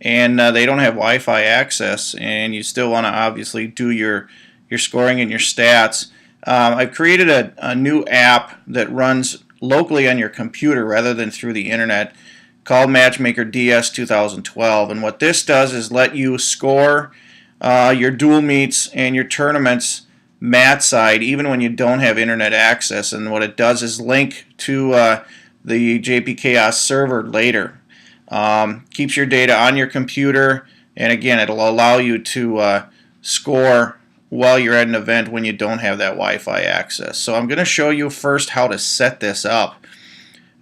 and they don't have Wi-Fi access, and you still want to obviously do your scoring and your stats. I've created a new app that runs locally on your computer rather than through the internet, called Matchmaker DS 2012, and what this does is let you score your dual meets and your tournaments mat side even when you don't have internet access, and what it does is link to the JP Chaos server later. Keeps your data on your computer, and again, it'll allow you to score while you're at an event when you don't have that Wi-Fi access. So I'm going to show you first how to set this up.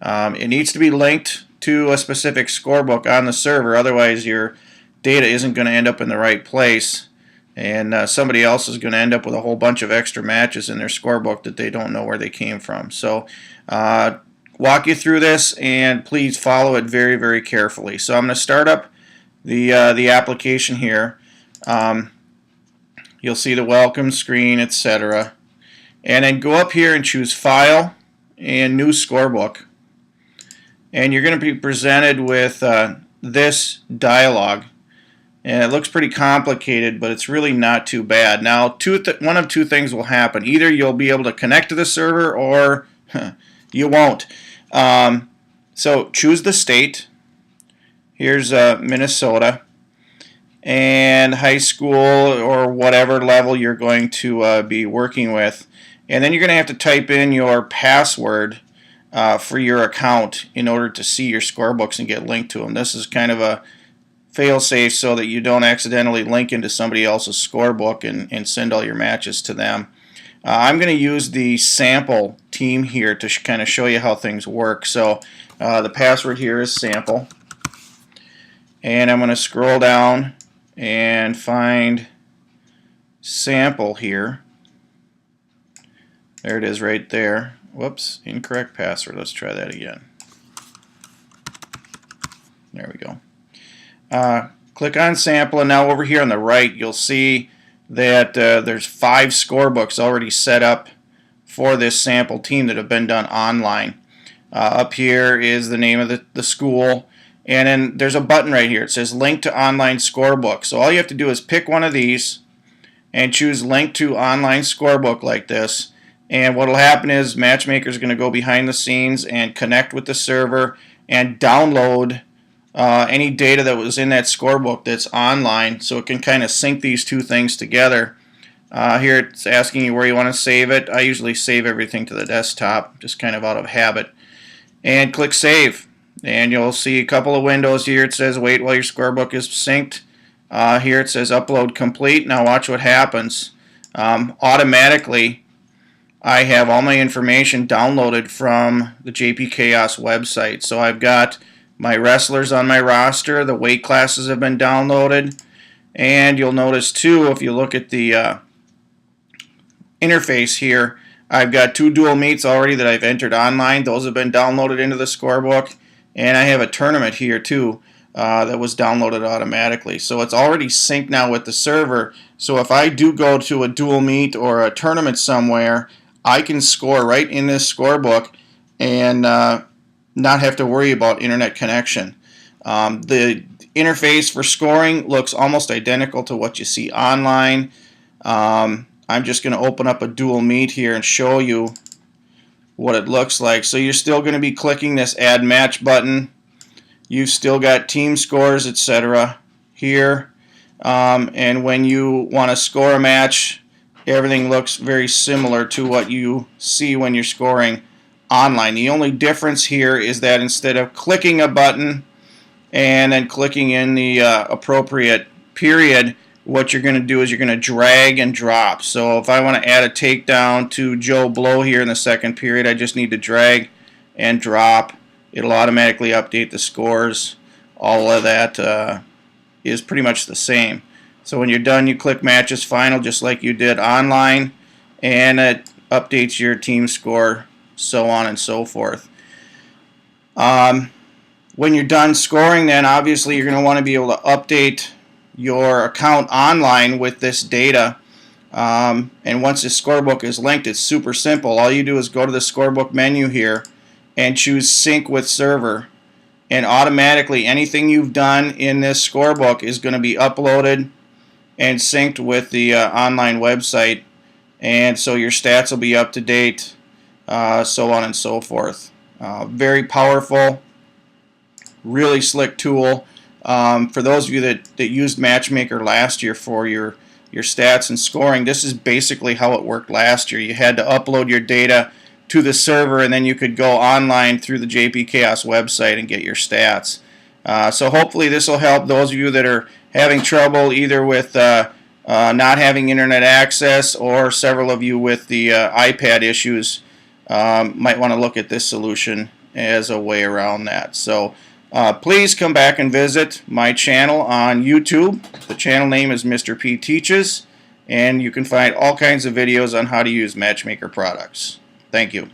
It needs to be linked to a specific scorebook on the server, otherwise your data isn't going to end up in the right place, and somebody else is going to end up with a whole bunch of extra matches in their scorebook that they don't know where they came from. So walk you through this, and please follow it very, very carefully. So I'm going to start up the application here. You'll see the welcome screen, etc. And then go up here and choose File and New Scorebook. And you're going to be presented with this dialog. And it looks pretty complicated, but it's really not too bad. Now, one of two things will happen. Either you'll be able to connect to the server, or you won't. So choose the state. Here's Minnesota, and high school or whatever level you're going to be working with. And then you're going to have to type in your password for your account in order to see your scorebooks and get linked to them. This is kind of a fail-safe so that you don't accidentally link into somebody else's scorebook and send all your matches to them. I'm going to use the sample team here to kind of show you how things work. So the password here is sample, and I'm going to scroll down and find sample here. There it is right there. Whoops, incorrect password. Let's try that again. There we go. Click on sample, and now over here on the right you'll see that there's 5 scorebooks already set up for this sample team that have been done online. Up here is the name of the school, and then there's a button right here. It says link to online scorebook. So all you have to do is pick one of these and choose link to online scorebook like this, and what will happen is Matchmaker is going to go behind the scenes and connect with the server and download any data that was in that scorebook that's online, so it can kind of sync these two things together. Here it's asking you where you want to save it. I usually save everything to the desktop, just kind of out of habit. And click Save. And you'll see a couple of windows here. It says wait while your scorebook is synced. Here it says upload complete. Now watch what happens. Automatically, I have all my information downloaded from the JP Chaos website. So I've got my wrestlers on my roster, the weight classes have been downloaded, and you'll notice too, if you look at the interface here, I've got 2 dual meets already that I've entered online. Those have been downloaded into the scorebook, and I have a tournament here too that was downloaded automatically. So it's already synced now with the server, so if I do go to a dual meet or a tournament somewhere, I can score right in this scorebook and not have to worry about internet connection. The interface for scoring looks almost identical to what you see online. I'm just going to open up a dual meet here and show you what it looks like. So you're still going to be clicking this add match button. You've still got team scores, etc. here. And when you want to score a match, everything looks very similar to what you see when you're scoring online. The only difference here is that instead of clicking a button and then clicking in the appropriate period, what you're going to do is you're going to drag and drop. So if I want to add a takedown to Joe Blow here in the second period, I just need to drag and drop. It'll automatically update the scores. All of that is pretty much the same. So when you're done, you click Matches Final just like you did online, and it updates your team score, so on and so forth. When you're done scoring, then obviously you're going to want to be able to update your account online with this data. And once the scorebook is linked, it's super simple. All you do is go to the scorebook menu here and choose Sync with Server. and automatically anything you've done in this scorebook is going to be uploaded and synced with the online website, and so your stats will be up to date, so on and so forth. Very powerful, really slick tool. For those of you that used Matchmaker last year for your stats and scoring, this is basically how it worked last year. You had to upload your data to the server, and then you could go online through the JP Chaos website and get your stats. So hopefully this will help those of you that are having trouble either with not having internet access, or several of you with the iPad issues might want to look at this solution as a way around that. So please come back and visit my channel on YouTube. The channel name is Mr. P Teaches, and you can find all kinds of videos on how to use Matchmaker products. Thank you.